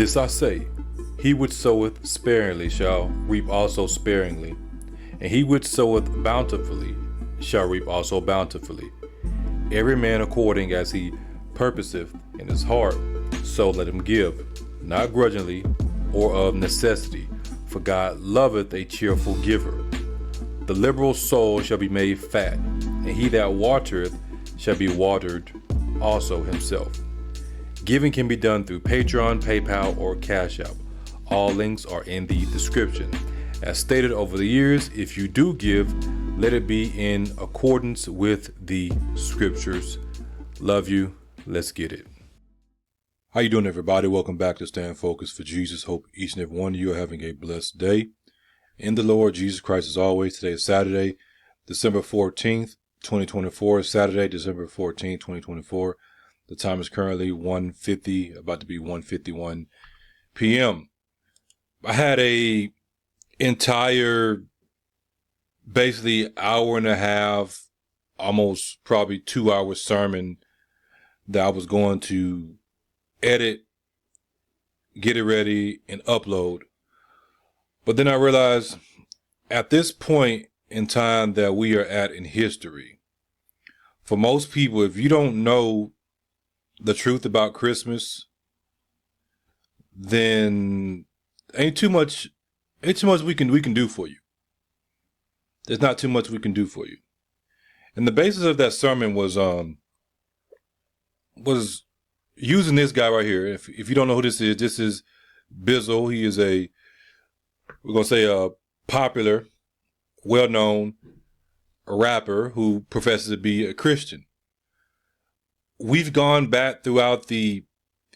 This I say, he which soweth sparingly shall reap also sparingly, and he which soweth bountifully shall reap also bountifully. Every man according as he purposeth in his heart, so let him give, not grudgingly or of necessity, for God loveth a cheerful giver. The liberal soul shall be made fat, and he that watereth shall be watered also himself. Giving can be done through Patreon, PayPal, or Cash App. All links are in the description. As stated over the years, if you do give, let it be in accordance with the scriptures. Love you. Let's get it. How you doing, everybody? Welcome back to Stand Focused for Jesus. Hope each and every one of you are having a blessed day in the Lord Jesus Christ as always. Today is Saturday, December 14th, 2024. Saturday, December 14th, 2024. The time is currently 1:50, about to be 1:51 p.m. I had a entire, basically hour and a half, almost probably 2 hour sermon that I was going to edit, get it ready, and upload. But then I realized at this point in time that we are at in history, for most people, if you don't know the truth about Christmas, then ain't too much we can do for you. There's not too much we can do for you. And the basis of that sermon was using this guy right here. If you don't know who this is Bizzle. He is a popular, well-known rapper who professes to be a Christian. We've gone back throughout the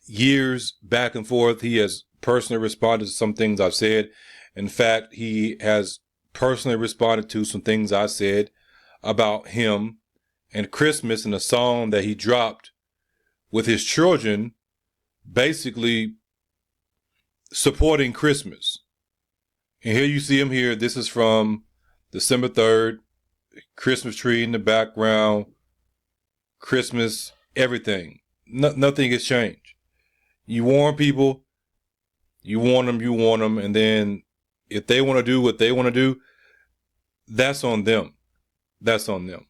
years, back and forth. He has personally responded to some things I've said. In fact, he has personally responded to some things I said about him and Christmas in a song that he dropped with his children, basically supporting Christmas. And here you see him here. This is from December 3rd, Christmas tree in the background, Christmas, everything. Nothing has changed. You warn people, you warn them, and then if they want to do what they want to do, that's on them. That's on them.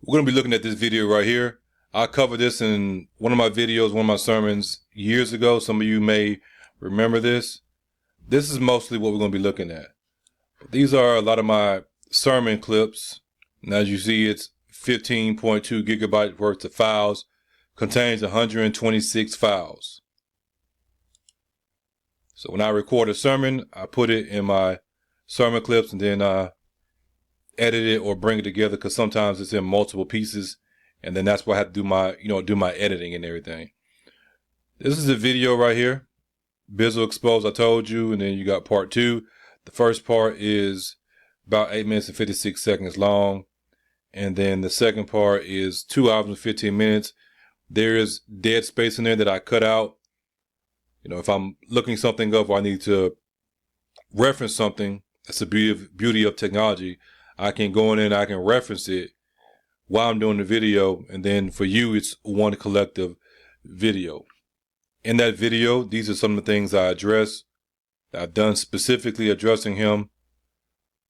We're going to be looking at this video right here. I covered this in one of my videos, one of my sermons years ago. Some of you may remember this. This is mostly what we're going to be looking at. These are a lot of my sermon clips. And as you see, it's 15.2 gigabytes worth of files. Contains 126 files. So when I record a sermon, I put it in my sermon clips and then I edit it or bring it together, because sometimes it's in multiple pieces, and then that's why I have to do my editing and everything. This is a video right here. Bizzle Exposed, I told you, and then you got part 2. The first part is about 8 minutes and 56 seconds long, and then the second part is 2 hours and 15 minutes. There is dead space in there that I cut out. If I'm looking something up or I need to reference something, that's the beauty of technology. I can go in and I can reference it while I'm doing the video, and then for you, it's one collective video. In that video, these are some of the things I address, that I've done specifically addressing him.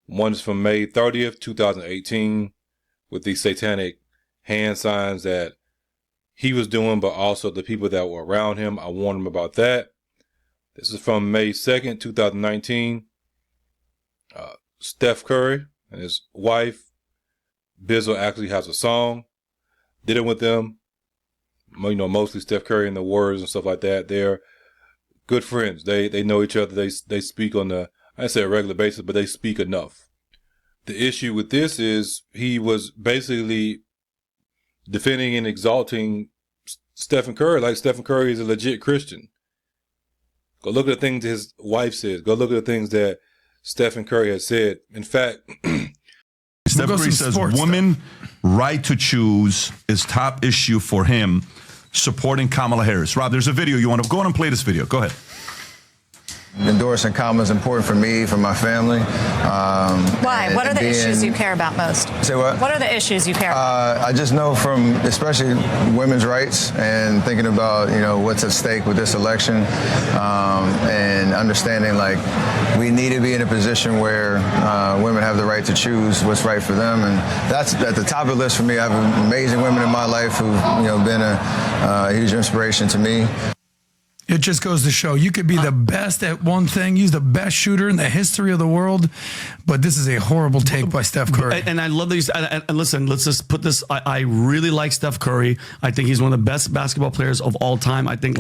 One is from May 30th, 2018, with the satanic hand signs that he was doing, but also the people that were around him. I warned him about that. This is from May 2nd, 2019. Steph Curry and his wife, Bizzle, actually has a song. Did it with them. Mostly Steph Curry and the words and stuff like that. They're good friends. They know each other. They speak on I say a regular basis, but they speak enough. The issue with this is he was basically defending and exalting Stephen Curry like Stephen Curry is a legit Christian. Go look at the things his wife says. Go look at the things that Stephen Curry has said. In fact, Stephen Curry says women right to choose is top issue for him, supporting Kamala Harris. Rob, there's a video. You want to go on and play this video? Go ahead. Endorsing Kamala is important for me, for my family. Why? What are the issues you care about most? Say what? What are the issues you care about? I just know from, especially women's rights and thinking about, what's at stake with this election, and understanding like we need to be in a position where women have the right to choose what's right for them, and that's at the top of the list for me. I have amazing women in my life who've, been a huge inspiration to me. It just goes to show you could be the best at one thing. He's the best shooter in the history of the world, but this is a horrible take by Steph Curry. And I love these. And listen, let's just put this. I really like Steph Curry. I think he's one of the best basketball players of all time. I think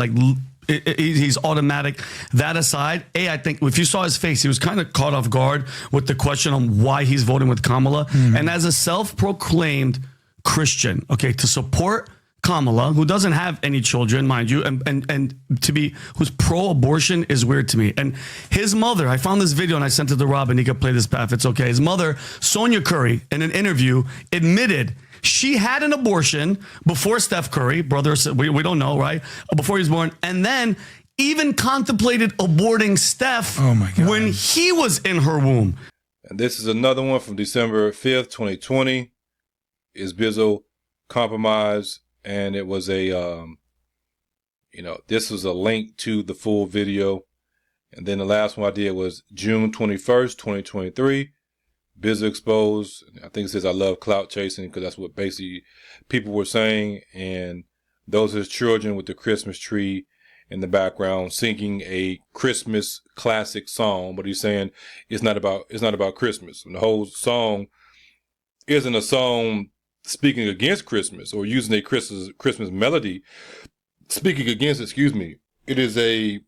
he's automatic. That aside, I think if you saw his face, he was kind of caught off guard with the question on why he's voting with Kamala. Mm-hmm. And as a self-proclaimed Christian, okay, to support Kamala, who doesn't have any children, mind you, and to be who's pro-abortion is weird to me. And his mother, I found this video and I sent it to Rob, and he could play this back if it's okay. His mother, Sonia Curry, in an interview, admitted she had an abortion before Steph Curry, brother, we don't know, right? Before he was born, and then even contemplated aborting Steph when he was in her womb. And this is another one from December 5th, 2020. Is Bizzo compromised? And it was a, this was a link to the full video. And then the last one I did was June 21st, 2023. Bizzo exposed. I think it says I love clout chasing because that's what basically people were saying. And those are his children with the Christmas tree in the background singing a Christmas classic song. But he's saying it's not about Christmas. And the whole song isn't a song speaking against Christmas or using a Christmas melody, speaking against, it is a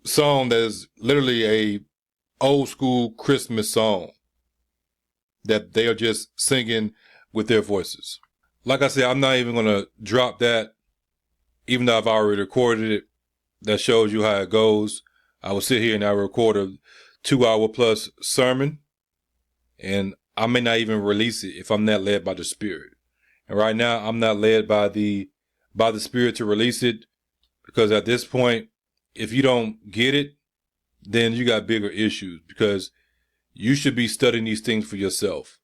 song that is literally a old school Christmas song that they are just singing with their voices. Like I said, I'm not even going to drop that, even though I've already recorded it. That shows you how it goes. I will sit here and I will record a 2-hour plus sermon, and I may not even release it if I'm not led by the Spirit. And right now, I'm not led by the Spirit to release it, because at this point, if you don't get it, then you got bigger issues, because you should be studying these things for yourself.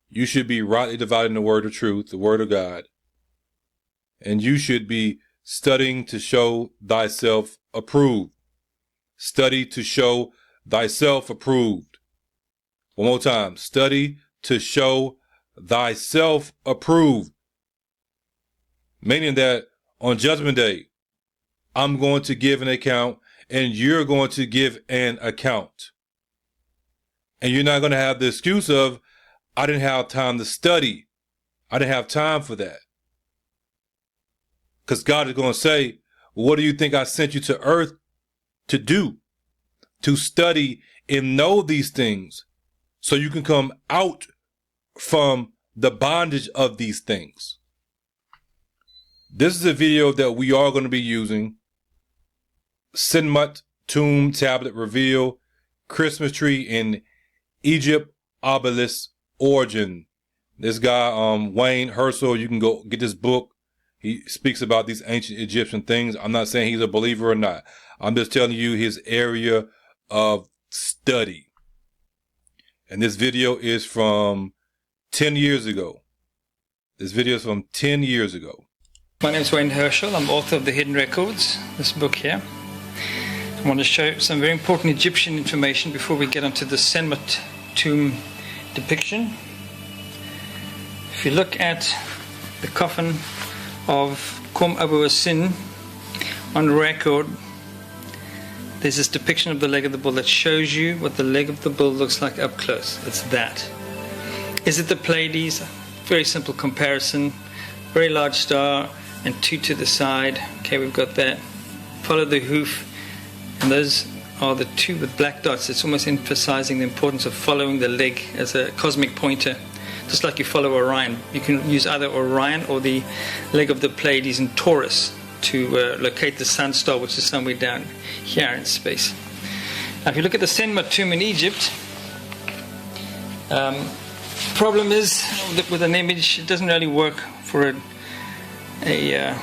You should be rightly dividing the word of truth, the word of God. And you should be studying to show thyself approved. Study to show thyself approved. One more time. Study to show thyself approved, meaning that on Judgment Day, I'm going to give an account and you're going to give an account. And you're not going to have the excuse of, I didn't have time to study. I didn't have time for that. Because God is going to say, what do you think I sent you to earth to do? To study and know these things so you can come out from the bondage of these things. This is a video that we are going to be using. Sinmut tomb tablet reveal, Christmas tree in Egypt, obelisk origin. This guy, Wayne Herschel, you can go get this book. He speaks about these ancient Egyptian things. I'm not saying he's a believer or not. I'm just telling you his area of study. And this video is from 10 years ago. This video is from 10 years ago. My name is Wayne Herschel. I'm author of The Hidden Records, this book here. I want to show some very important Egyptian information before we get onto the Senmut tomb depiction. If you look at the coffin of Kom Abu Asin on record, there's this depiction of the leg of the bull that shows you what the leg of the bull looks like up close. It's that. Is it the Pleiades? Very simple comparison. Very large star and two to the side. Okay, we've got that. Follow the hoof. And those are the two with black dots. It's almost emphasizing the importance of following the leg as a cosmic pointer. Just like you follow Orion. You can use either Orion or the leg of the Pleiades in Taurus to locate the sun star, which is somewhere down here in space. Now, if you look at the Senmut tomb in Egypt, problem is that with an image, it doesn't really work for a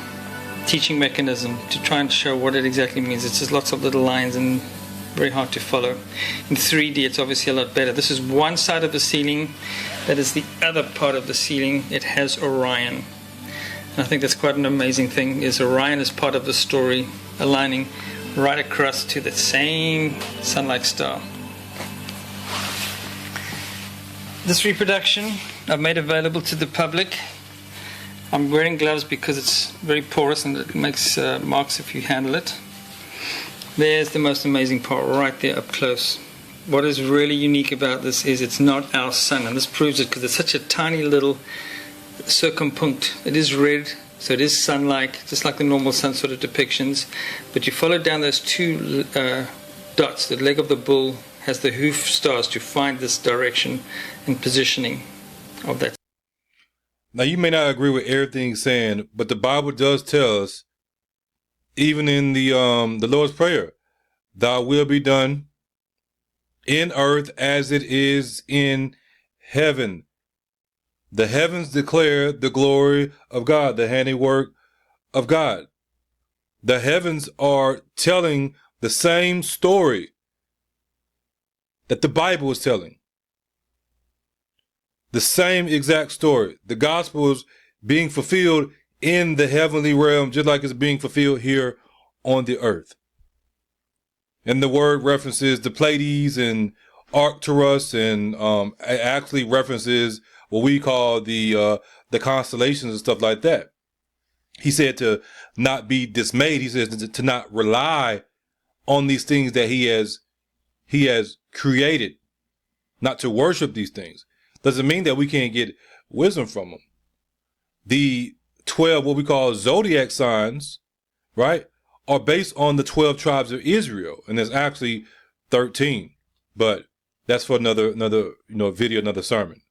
teaching mechanism to try and show what it exactly means. It's just lots of little lines and very hard to follow. In 3D, it's obviously a lot better. This is one side of the ceiling. That is the other part of the ceiling. It has Orion. And I think that's quite an amazing thing, is Orion is part of the story, aligning right across to the same sun-like star. This reproduction I've made available to the public. I'm wearing gloves because it's very porous and it makes marks if you handle it. There's the most amazing part right there up close. What is really unique about this is it's not our sun, and this proves it because it's such a tiny little circumpunct. It is red, so it is sun-like, just like the normal sun sort of depictions. But you follow down those two dots. The leg of the bull has the hoof stars to find this direction and positioning of that. Now, you may not agree with everything he's saying, but the Bible does tell us, even in the Lord's Prayer, "Thy will be done in earth as it is in heaven." The heavens declare the glory of God, the handiwork of God. The heavens are telling the same story that the Bible is telling. The same exact story. The gospel is being fulfilled in the heavenly realm, just like it's being fulfilled here on the earth. And the word references the Pleiades and Arcturus, and actually references what we call the constellations and stuff like that. He said to not be dismayed. He says to not rely on these things that he has created, not to worship these things. Doesn't mean that we can't get wisdom from them. The 12, what we call zodiac signs, right, are based on the 12 tribes of Israel, and there's actually 13, but that's for another video, another sermon.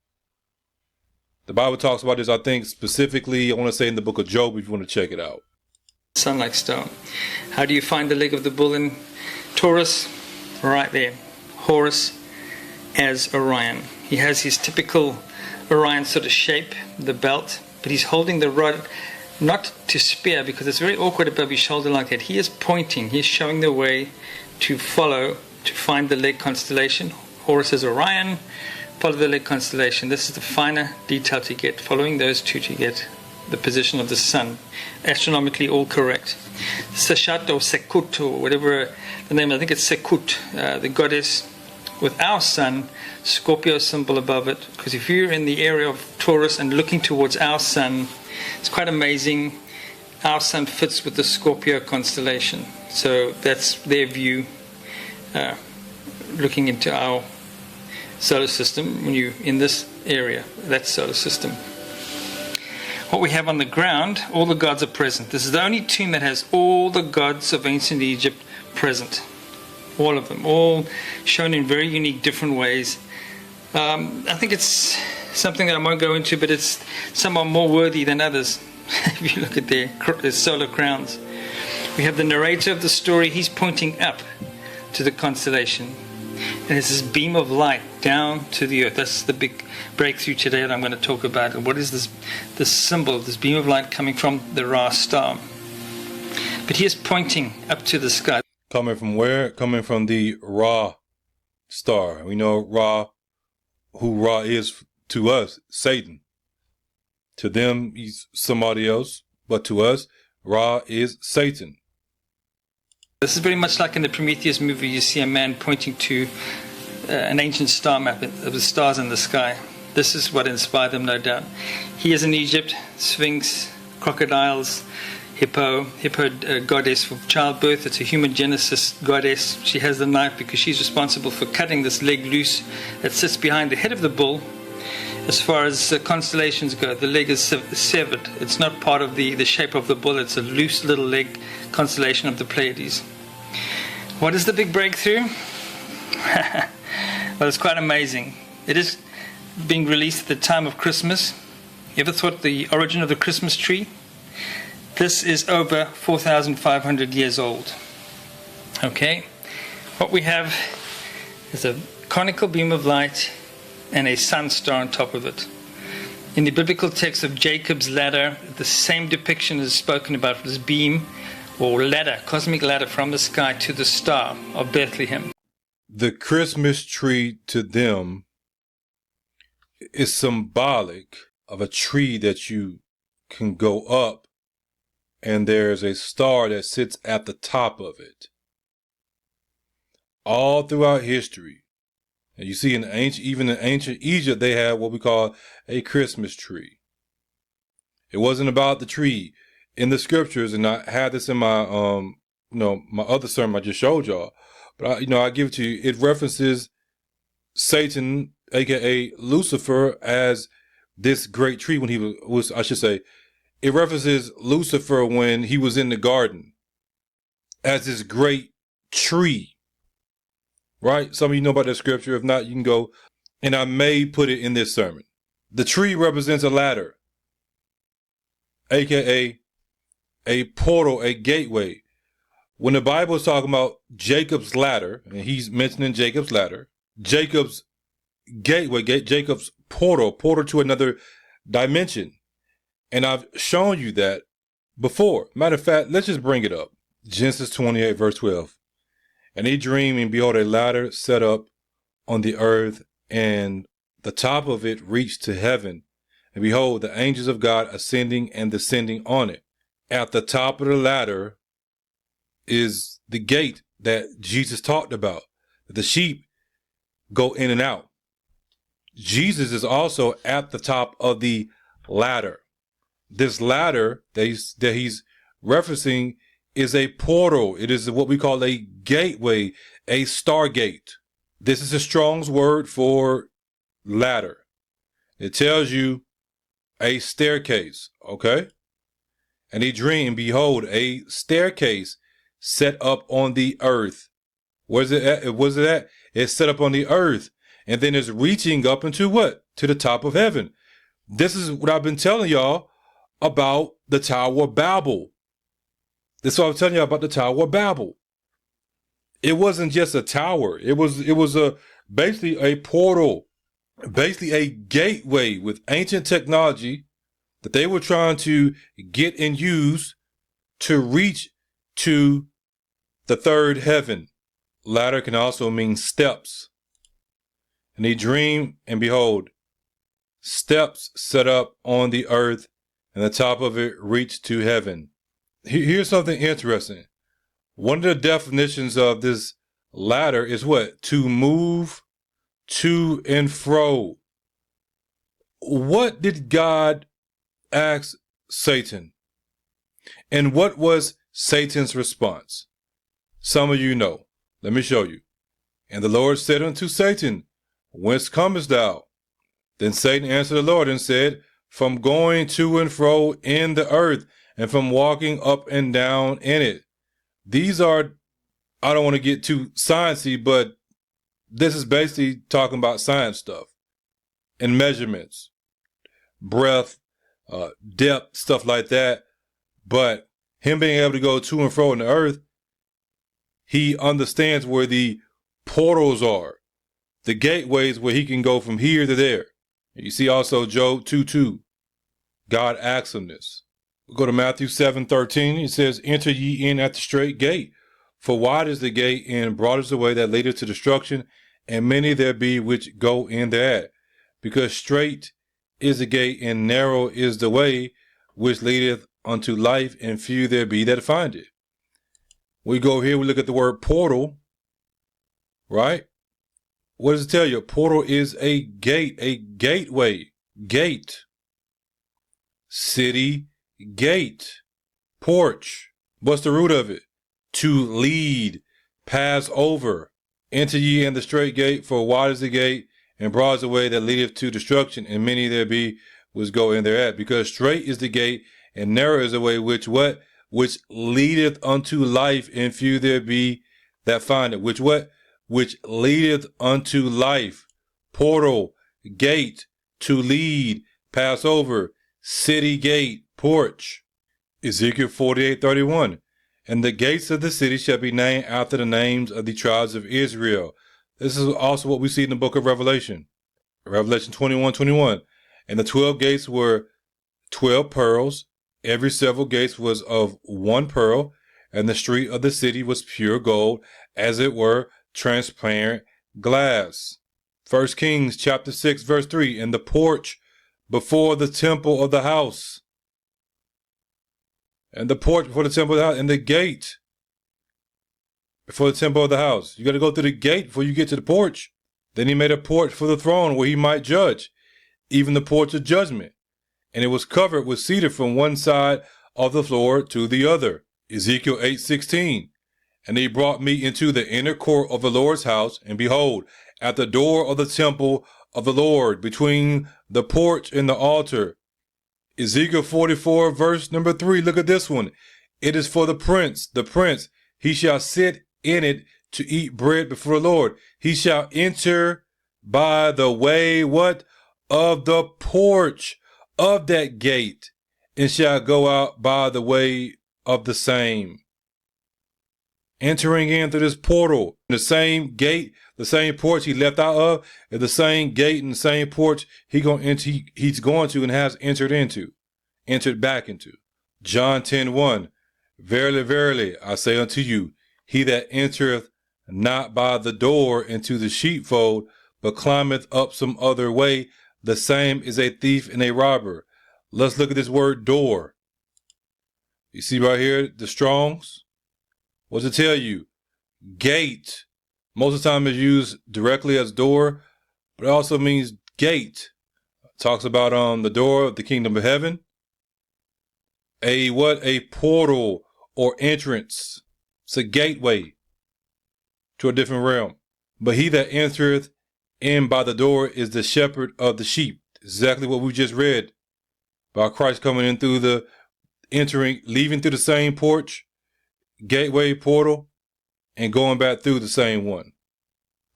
The Bible talks about this, I think, specifically, I want to say in the book of Job, if you want to check it out. Sun-like star. How do you find the leg of the bull in Taurus? Right there. Horus as Orion. He has his typical Orion sort of shape, the belt, but he's holding the rod not to spear, because it's very awkward above his shoulder like that. He is pointing, he's showing the way to follow, to find the leg constellation. Horus as Orion, follow the leg constellation. This is the finer detail to get, following those two to get the position of the sun. Astronomically all correct. Seshat or Sekut, or whatever the name, I think it's Sekut, the goddess with our sun, Scorpio symbol above it. Because if you're in the area of Taurus and looking towards our sun, it's quite amazing. Our sun fits with the Scorpio constellation. So that's their view, looking into our solar system when you're in this area, that solar system. What we have on the ground, all the gods are present. This is the only tomb that has all the gods of ancient Egypt present. All of them, all shown in very unique, different ways. I think it's something that I won't go into, but it's some are more worthy than others. If you look at their solar crowns. We have the narrator of the story. He's pointing up to the constellation. And it's this beam of light down to the earth. That's the big breakthrough today that I'm going to talk about. And what is this symbol, this beam of light coming from the Ra star? But he is pointing up to the sky. Coming from where? Coming from the Ra star. We know Ra, who Ra is to us, Satan. To them, he's somebody else. But to us, Ra is Satan. This is very much like in the Prometheus movie. You see a man pointing to an ancient star map of the stars in the sky. This is what inspired them, no doubt. He is in Egypt, Sphinx, crocodiles, Hippo goddess of childbirth. It's a human genesis goddess. She has the knife because she's responsible for cutting this leg loose that sits behind the head of the bull. As far as constellations go, the leg is severed. It's not part of the shape of the bull. It's a loose little leg constellation of the Pleiades. What is the big breakthrough? Well, it's quite amazing. It is being released at the time of Christmas. You ever thought the origin of the Christmas tree? This is over 4,500 years old. Okay? What we have is a conical beam of light and a sun star on top of it. In the biblical text of Jacob's ladder, the same depiction is spoken about, this beam or ladder, cosmic ladder from the sky to the star of Bethlehem. the Christmas tree to them is symbolic of a tree that you can go up and there's a star that sits at the top of it. All throughout history, and you see even in ancient Egypt, they had what we call a Christmas tree. It wasn't about the tree in the scriptures, and I had this in my my other sermon I just showed y'all. But I give it to you. It references Satan, aka Lucifer, as this great tree when he was I should say, it references Lucifer when he was in the garden as this great tree. Right? Some of you know about that scripture. If not, you can go, and I may put it in this sermon. The tree represents a ladder, aka a portal, a gateway. When the Bible is talking about Jacob's ladder, and he's mentioning Jacob's ladder, Jacob's gateway, Jacob's portal to another dimension. And I've shown you that before. Matter of fact, let's just bring it up. Genesis 28, verse 12. And he dreamed, and behold, a ladder set up on the earth, and the top of it reached to heaven. And behold, the angels of God ascending and descending on it. At the top of the ladder is the gate that Jesus talked about. The sheep go in and out. Jesus is also at the top of the ladder. This ladder that he's referencing is a portal. It is what we call a gateway, a stargate. This is a Strong's word for ladder. It tells you a staircase, okay? And he dreamed, behold, a staircase set up on the earth. Where's it at? Where's it at? It's set up on the earth. And then it's reaching up into what? To the top of heaven. This is what I've been telling y'all about the Tower of Babel. This is what I'm telling you about the Tower of Babel. It wasn't just a tower. It was basically a portal, basically a gateway with ancient technology that they were trying to get and use to reach to the third heaven. Ladder can also mean steps. And he dreamed, and behold, steps set up on the earth, and the top of it reached to heaven. Here's something interesting. One of the definitions of this ladder is what? To move to and fro. What did God ask Satan? And what was Satan's response? Some of you know. Let me show you. And the Lord said unto Satan, Whence comest thou? Then Satan answered the Lord and said, From going to and fro in the earth, and from walking up and down in it. These are, I don't want to get too sciencey, but this is basically talking about science stuff and measurements, breadth, depth, stuff like that. But him being able to go to and fro in the earth, he understands where the portals are, the gateways where he can go from here to there. You see also Job 2:2. God asks him this. We go to Matthew 7:13. It says, Enter ye in at the straight gate, for wide is the gate, and broad is the way that leadeth to destruction, and many there be which go in thereat. Because straight is the gate, and narrow is the way which leadeth unto life, and few there be that find it. We go here, we look at the word portal, right? What does it tell you? Portal is a gate, a gateway, gate, city, gate, porch. What's the root of it? To lead, pass over. Enter ye in the straight gate, for wide is the gate, and broad is the way that leadeth to destruction, and many there be which go in thereat. Because straight is the gate, and narrow is the way which what? Which leadeth unto life, and few there be that find it. Which what? Which leadeth unto life. Portal, gate, to lead, pass over, city gate, porch. Ezekiel 48:31. And the gates of the city shall be named after the names of the tribes of Israel. This is also what we see in the book of Revelation. Revelation 21:21. And the 12 gates were 12 pearls. Every several gates was of one pearl. And the street of the city was pure gold, as it were transparent glass. 1 Kings chapter 6 verse 3, and the porch before the temple of the house. And the porch before the temple of the house, and the gate before the temple of the house. You got to go through the gate before you get to the porch. Then he made a porch for the throne where he might judge, even the porch of judgment. And it was covered with cedar from one side of the floor to the other. Ezekiel 8:16. And he brought me into the inner court of the Lord's house, and behold, at the door of the temple of the Lord, between the porch and the altar. Ezekiel 44 verse number 3. Look at this one. It is for the prince, he shall sit in it to eat bread before the Lord. He shall enter by the way, what? Of the porch of that gate, and shall go out by the way of the same. Entering in through this portal, the same gate, the same porch he left out of, is the same gate and the same porch he's going to and has entered back into. John 10:1. Verily, verily, I say unto you, he that entereth not by the door into the sheepfold, but climbeth up some other way, the same is a thief and a robber. Let's look at this word door. You see right here, the Strongs? What's it tell you? Gate. Most of the time it's used directly as door, but it also means gate. It talks about the door of the kingdom of heaven. A portal or entrance. It's a gateway to a different realm. But he that entereth in by the door is the shepherd of the sheep. Exactly what we just read about Christ coming in through leaving through the same porch, gateway, portal, and going back through the same one.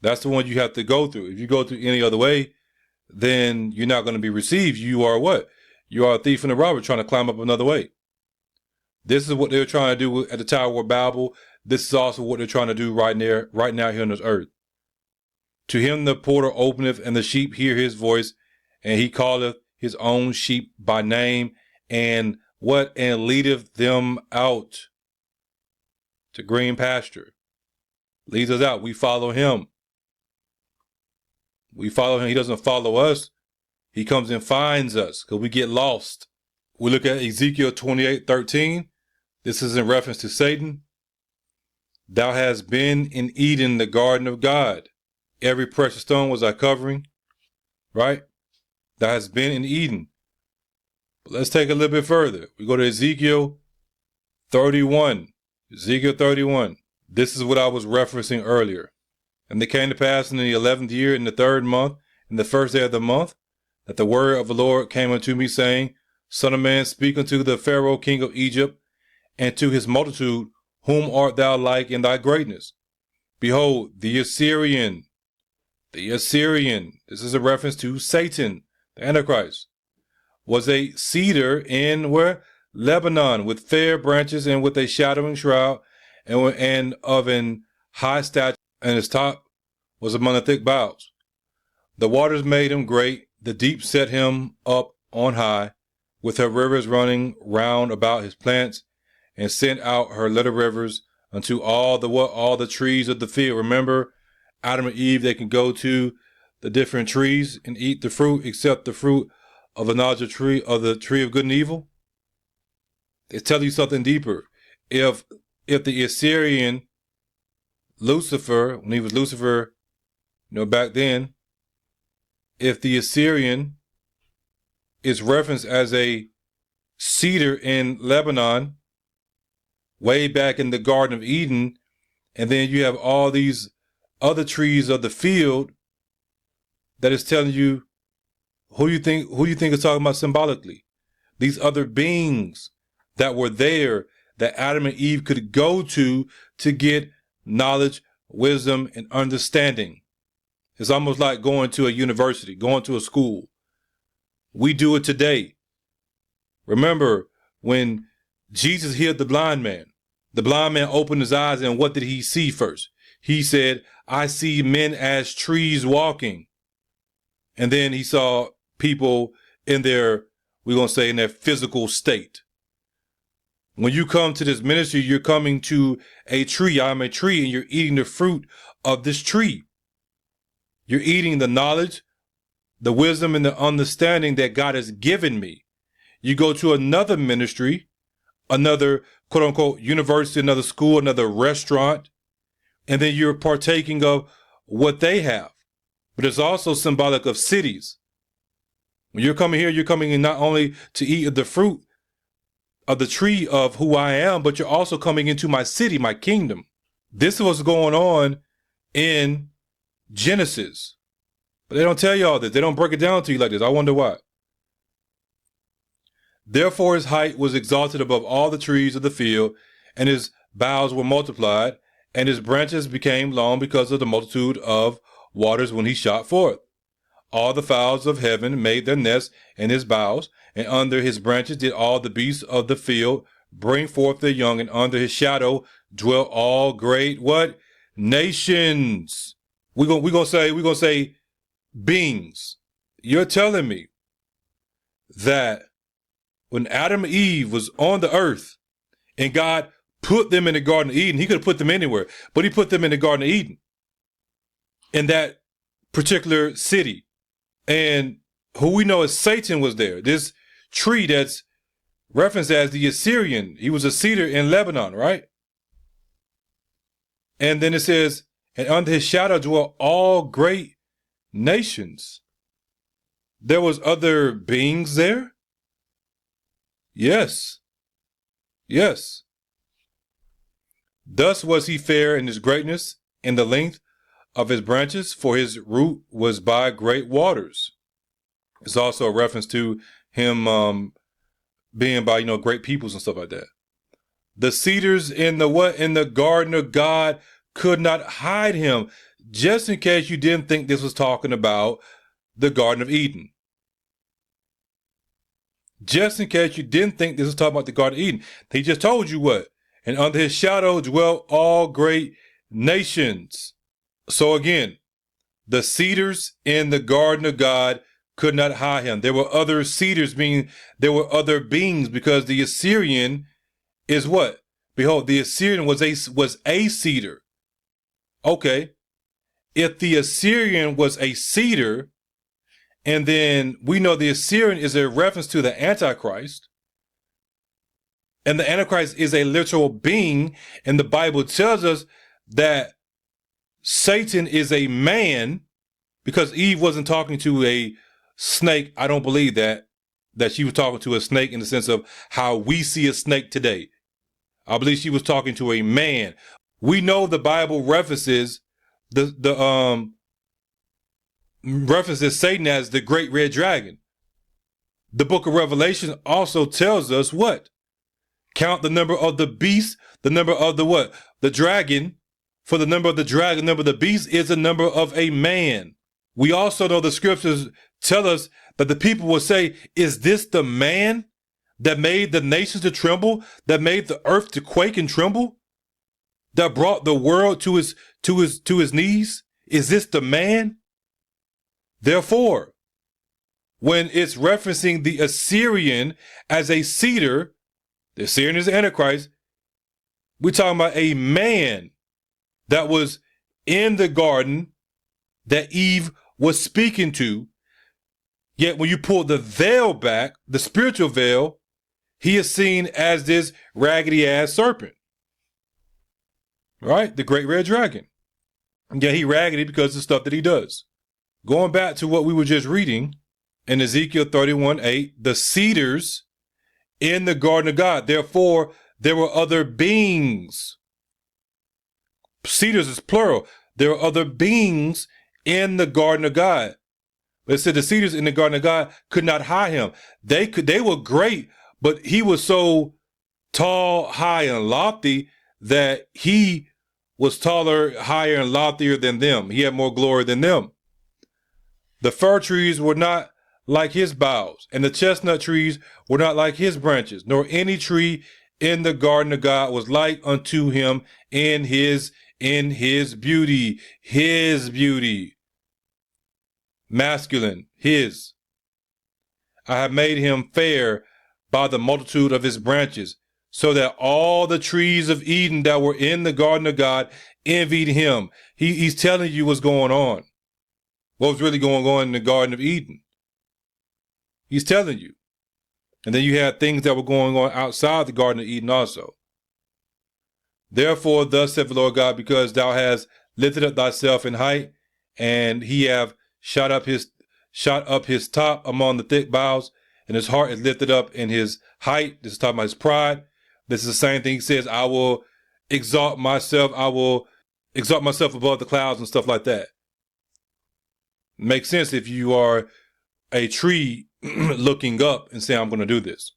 That's the one you have to go through. If you go through any other way, then you're not going to be received. You are what? You are a thief and a robber trying to climb up another way. This is what they were trying to do at the Tower of Babel. This is also what they're trying to do right now here on this earth. To him the porter openeth, and the sheep hear his voice, and he calleth his own sheep by name, and leadeth them out to green pasture. Leads us out. We follow him. We follow him. He doesn't follow us. He comes and finds us because we get lost. We look at Ezekiel 28:13. This is in reference to Satan. Thou hast been in Eden, the garden of God. Every precious stone was thy covering, right? Thou hast been in Eden. But let's take a little bit further. We go to Ezekiel 31. Ezekiel 31. This is what I was referencing earlier. And it came to pass in the 11th year, in the 3rd month, in the 1st day of the month, that the word of the Lord came unto me, saying, Son of man, speak unto the Pharaoh king of Egypt, and to his multitude, whom art thou like in thy greatness? Behold, the Assyrian, this is a reference to Satan, the Antichrist, was a cedar in where? Lebanon, with fair branches and with a shadowing shroud, and of an high stature, and his top was among the thick boughs. The waters made him great, the deep set him up on high, with her rivers running round about his plants, and sent out her little rivers unto all the trees of the field. Remember, Adam and Eve, they can go to the different trees and eat the fruit, except the fruit of the knowledge of the tree of good and evil. They tell you something deeper. If the Assyrian, Lucifer, when he was Lucifer, back then, if the Assyrian is referenced as a cedar in Lebanon, way back in the Garden of Eden, and then you have all these other trees of the field, that is telling you who you think is talking about symbolically. These other beings that were there, that Adam and Eve could go to get knowledge, wisdom, and understanding. It's almost like going to a university, going to a school. We do it today. Remember when Jesus healed the blind man opened his eyes, and what did he see first? He said, I see men as trees walking. And then he saw people in their physical state. When you come to this ministry, you're coming to a tree. I'm a tree, and you're eating the fruit of this tree. You're eating the knowledge, the wisdom, and the understanding that God has given me. You go to another ministry, another quote unquote university, another school, another restaurant, and then you're partaking of what they have. But it's also symbolic of cities. When you're coming here, you're coming in not only to eat the fruit of the tree of who I am, but you're also coming into my city, my kingdom. This is what's going on in Genesis. But they don't tell you all this. They don't break it down to you like this. I wonder why. Therefore his height was exalted above all the trees of the field, and his boughs were multiplied, and his branches became long because of the multitude of waters when he shot forth. All the fowls of heaven made their nests in his boughs, and under his branches did all the beasts of the field bring forth their young, and under his shadow dwell all great what? Nations. We're gonna say beings. You're telling me that when Adam and Eve was on the earth and God put them in the Garden of Eden, he could have put them anywhere, but he put them in the Garden of Eden, in that particular city. And who we know as Satan was there. This tree that's referenced as the Assyrian. He was a cedar in Lebanon, right? And then it says, and under his shadow dwell all great nations. There was other beings there? Yes. Yes. Thus was he fair in his greatness, in the length of his branches, for his root was by great waters. It's also a reference to him being by, great peoples and stuff like that. The cedars in the garden of God could not hide him. Just in case you didn't think this was talking about the Garden of Eden. Just in case you didn't think this was talking about the Garden of Eden. He just told you what? And under his shadow dwell all great nations. So again, the cedars in the garden of God could not hide him. There were other cedars, meaning there were other beings, because the Assyrian is what? Behold, the Assyrian was a cedar. Okay. If the Assyrian was a cedar, and then we know the Assyrian is a reference to the Antichrist, and the Antichrist is a literal being, and the Bible tells us that Satan is a man, because Eve wasn't talking to a snake. I don't believe that she was talking to a snake in the sense of how we see a snake today. I believe she was talking to a man. We know the Bible references references Satan as the great red dragon. The book of Revelation also tells us what? Count the number of the beast, the number of the what? The dragon. For the number of the dragon, the number of the beast is the number of a man. We also know the scriptures tell us that the people will say, is this the man that made the nations to tremble, that made the earth to quake and tremble, that brought the world to his knees? Is this the man? Therefore, when it's referencing the Assyrian as a cedar, the Assyrian is the Antichrist, we're talking about a man that was in the garden that Eve was speaking to. Yet when you pull the veil back, the spiritual veil, he is seen as this raggedy ass serpent. Right? The great red dragon. And yet he raggedy because of the stuff that he does. Going back to what we were just reading in Ezekiel 31:8, the cedars in the garden of God. Therefore, there were other beings. Cedars is plural. There are other beings in the garden of God. But it said the cedars in the garden of God could not hide him. They were great, but he was so tall, high, and lofty that he was taller, higher, and loftier than them. He had more glory than them. The fir trees were not like his boughs, and the chestnut trees were not like his branches, nor any tree in the garden of God was like unto him in his beauty. His beauty. Masculine, his. I have made him fair by the multitude of his branches. so that all the trees of Eden that were in the garden of God envied him. He's telling you what's going on. What was really going on in the Garden of Eden. He's telling you. And then you had things that were going on outside the Garden of Eden also. Therefore, thus saith the Lord God, because thou hast lifted up thyself in height, and he have shot up his top among the thick boughs, and his heart is lifted up in his height. This is talking about his pride. This is the same thing he says, I will exalt myself above the clouds and stuff like that. Makes sense if you are a tree looking up and saying, I'm going to do this.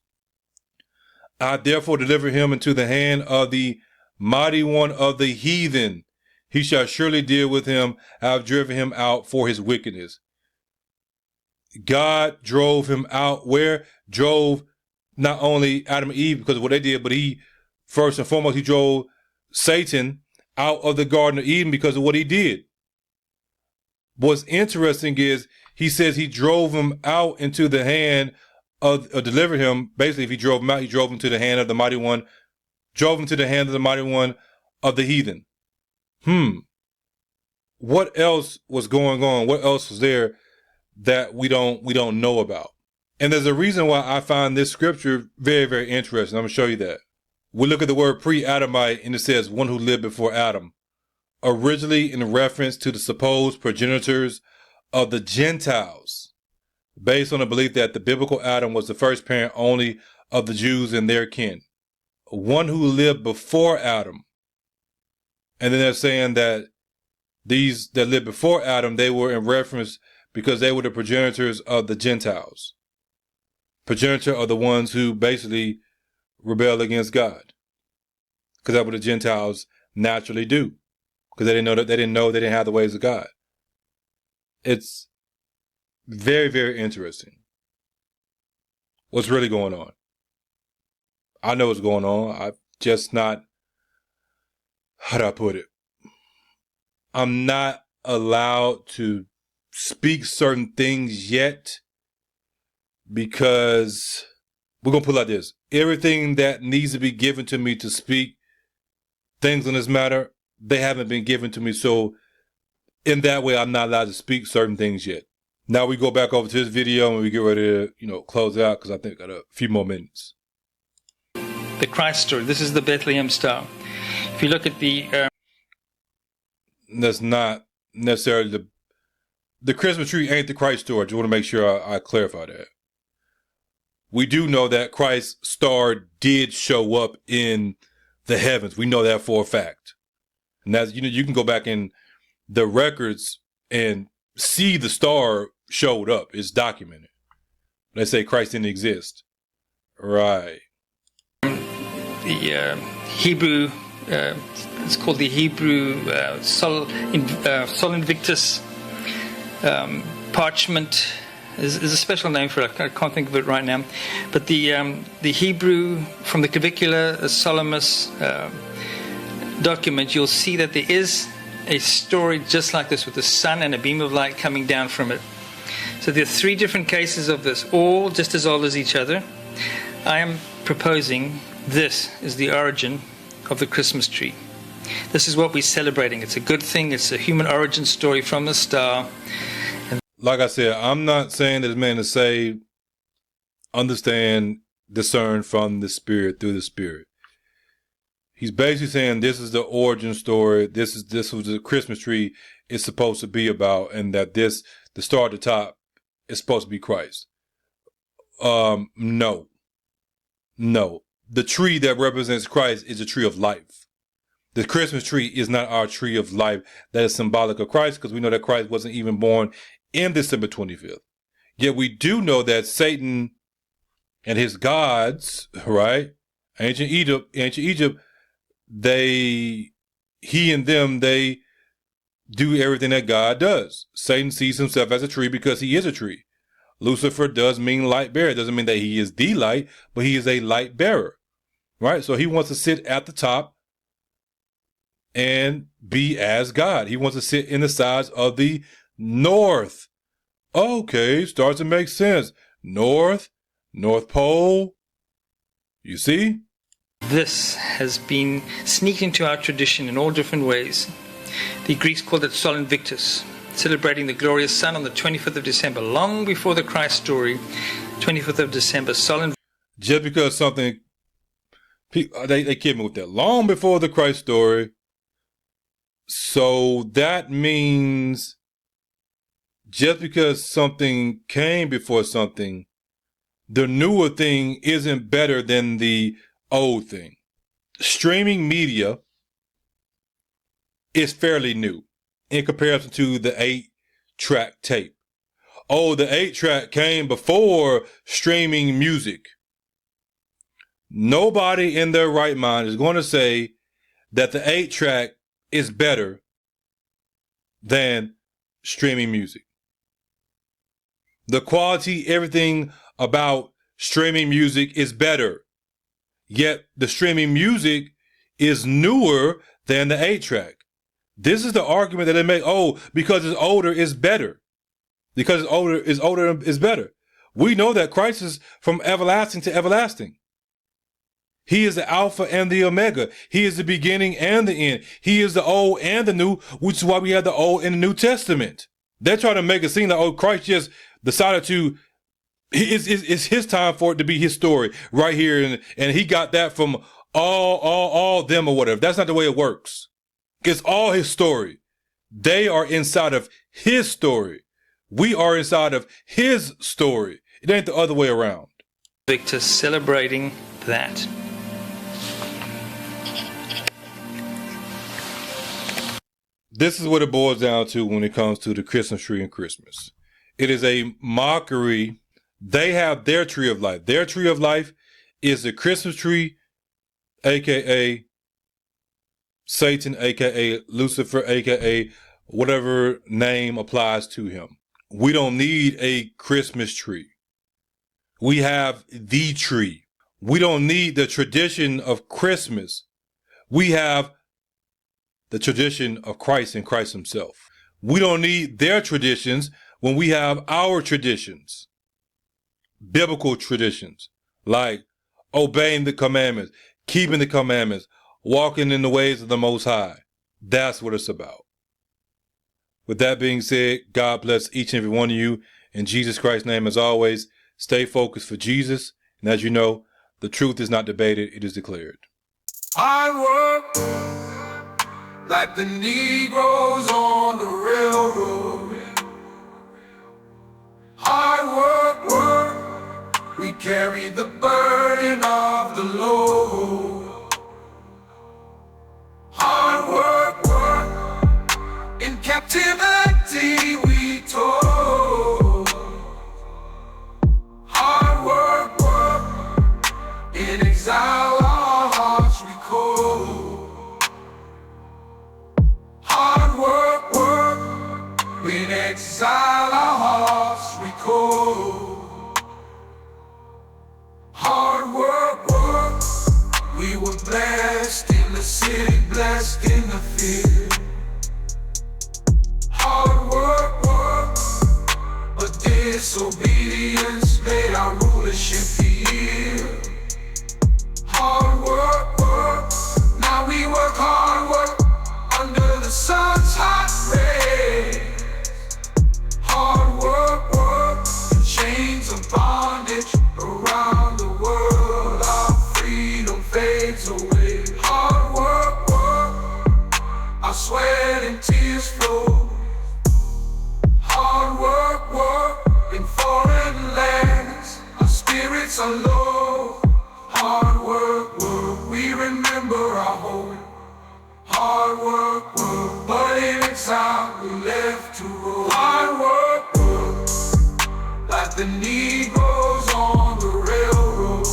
I therefore deliver him into the hand of the mighty one of the heathen. He shall surely deal with him. I have driven him out for his wickedness. God drove him out. Where? Drove not only Adam and Eve because of what they did, but he, first and foremost, he drove Satan out of the Garden of Eden because of what he did. What's interesting is he says he drove him out into the hand of, or delivered him. Basically, if he drove him out, he drove him to the hand of the mighty one, drove him to the hand of the mighty one of the heathen. What else was going on? What else was there that we don't know about? And there's a reason why I find this scripture very, very interesting. I'm going to show you that. We look at the word pre-Adamite, and it says one who lived before Adam, originally in reference to the supposed progenitors of the Gentiles, based on the belief that the biblical Adam was the first parent only of the Jews and their kin. One who lived before Adam. And then they're saying that these that lived before Adam, they were in reference because they were the progenitors of the Gentiles. Progenitor are the ones who basically rebel against God. Because that's what the Gentiles naturally do. Because they didn't know they didn't have the ways of God. It's very, very interesting. What's really going on? I know what's going on. I've just not, how do I put it? I'm not allowed to speak certain things yet because we're going to put it like this. Everything that needs to be given to me to speak things on this matter, they haven't been given to me. So in that way, I'm not allowed to speak certain things yet. Now we go back over to this video and we get ready to, close out because I think I got a few more minutes. The Christ story. This is the Bethlehem star. If you look at the... That's not necessarily the Christmas tree ain't the Christ story. I just want to make sure I clarify that. We do know that Christ's star did show up in the heavens. We know that for a fact. And that's, you can go back in the records and see the star showed up. It's documented. They say Christ didn't exist. Right. The Hebrew, it's called the Hebrew Sol Invictus parchment. Is a special name for it. I can't think of it right now. But the Hebrew from the Clavicula Solemnis document, you'll see that there is a story just like this with the sun and a beam of light coming down from it. So there are three different cases of this, all just as old as each other. I am proposing this is the origin of the Christmas tree. This is what we're celebrating. It's a good thing. It's a human origin story from the star. Like I said, I'm not saying that this man is saved, understand, discern from the Spirit through the Spirit. He's basically saying this is the origin story. This was the Christmas tree is supposed to be about, and that the star at the top is supposed to be Christ. No. The tree that represents Christ is a tree of life. The Christmas tree is not our tree of life that is symbolic of Christ, because we know that Christ wasn't even born in December 25th. Yet we do know that Satan and his gods, right? Ancient Egypt, they do everything that God does. Satan sees himself as a tree because he is a tree. Lucifer does mean light bearer. It doesn't mean that he is the light, but he is a light bearer, right? So he wants to sit at the top and be as God. He wants to sit in the sides of the north. Okay, starts to make sense. North Pole. You see? This has been sneaked into our tradition in all different ways. The Greeks called it Sol Invictus, celebrating the glorious sun on the 25th of December, long before the Christ story. 25th of December, Sol Invictus. Just because something, they kid me with that. Long before the Christ story. So that means just because something came before something, the newer thing isn't better than the old thing. Streaming media is fairly new in comparison to the 8-track tape. Oh, the 8-track came before streaming music. Nobody in their right mind is going to say that the 8-track is better than streaming music. The quality, everything about streaming music is better. Yet the streaming music is newer than the 8-track. This is the argument that they make. Oh, because it's older, it's better. Because it's older is better. We know that Christ is from everlasting to everlasting. He is the Alpha and the Omega. He is the beginning and the end. He is the old and the new, which is why we have the Old and the New Testament. They're trying to make it seem like, oh, Christ just decided to, it's his time for it to be his story right here. And he got that from all them or whatever. That's not the way it works. It's all his story. They are inside of his story. We are inside of his story. It ain't the other way around. Victor celebrating that. This is what it boils down to when it comes to the Christmas tree and Christmas. It is a mockery. They have their tree of life. Their tree of life is the Christmas tree, aka Satan, aka Lucifer, aka whatever name applies to him. We don't need a Christmas tree. We have the tree. We don't need the tradition of Christmas. We have the tradition of Christ and Christ himself. We don't need their traditions when we have our traditions. Biblical traditions, like obeying the commandments, keeping the commandments, walking in the ways of the Most High. That's what it's about. With that being said, God bless each and every one of you. In Jesus Christ's name, as always, stay focused for Jesus. And as you know, the truth is not debated, it is declared. I work like the Negroes on the railroad. Hard work, we carry the burden of the load. Hard work, in captivity we told. Hard work, in exile our hearts we cold. Hard work, in exile our hearts we cold. Hard work, we were blessed in the city, blessed in the field. Hard work, but disobedience made our rulership yield. Hard work, now we work hard under the sun's hot rays. Hard work, chains of bondage around the world, our freedom fades away. Hard work, our sweat and tears flow. Hard work, in foreign lands, our spirits are low. Hard work, we remember our home. Hard work, but in exile we left to roll. Hard work, like the Negroes on the railroad.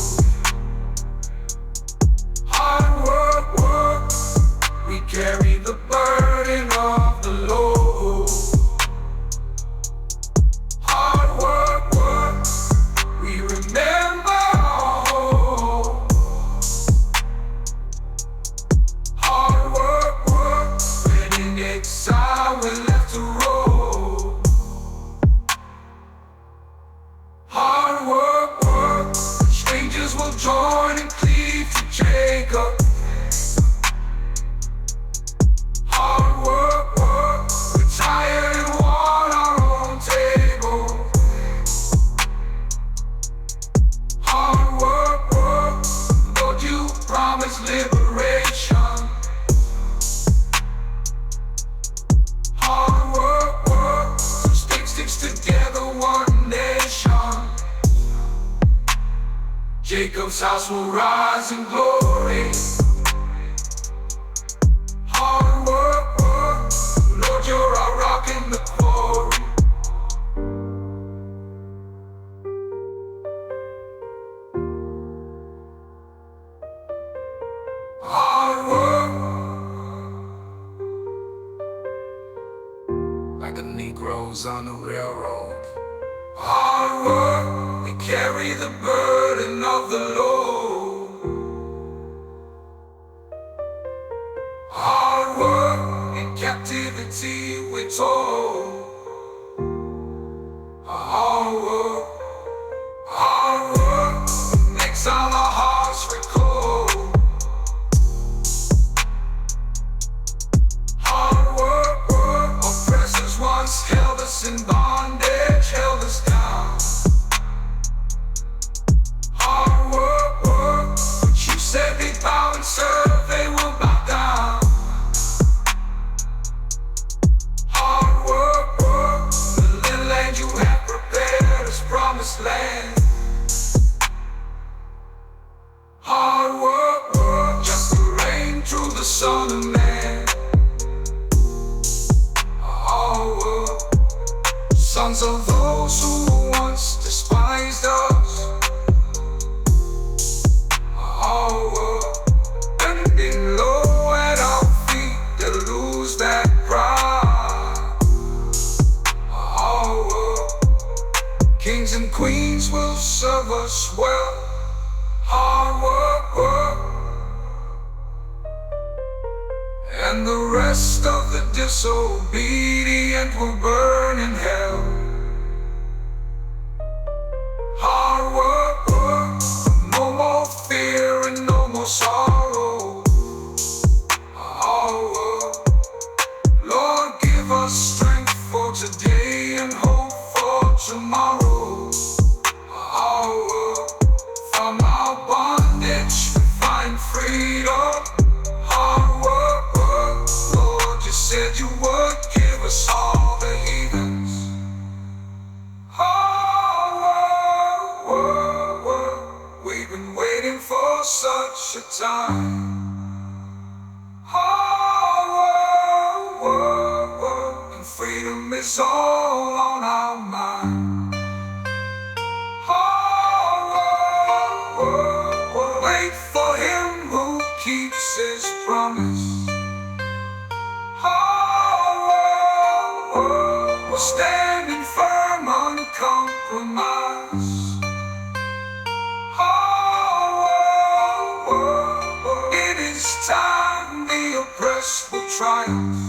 Hard work, we carry the burden of the load. Hard work, we remember our home. Hard work, when in exile we left to roll. Hard work, strangers will join and cleave to Jacob. Jacob's house will rise in glory. Hard work, work, Lord, you're our rock in the quarry. Hard work, like the Negroes on the railroad. Hard work, we carry the burden of the load. Hard work, in captivity we're told. Hard work, makes all our hearts recoil. Hard work, oppressors once held us in bondage, held us down. Hard work, but you said they bow and serve, they will bow down. Hard work, the little land you have prepared as promised land. Hard work, just to reign through the Son of Man. Hard work, sons of those who once despised us. Hard work, bending low at our feet to lose that pride. Hard work, kings and queens will serve us well. Hard work, and the rest of the disobedient will burn in hell. Hard work, no more fear and no more sorrow. Hard work, Lord, give us strength for today and hope for tomorrow. Hard work, from our bondage we find freedom. Hard work, Lord, you said you would give us all the heathens. Hard work, we've been waiting for such a time. Hard work, and freedom is all on our mind. Hard work, wait for him who keeps his promise. Hard work, we're standing firm, uncompromised. Hard work, it is time the oppressed will triumph.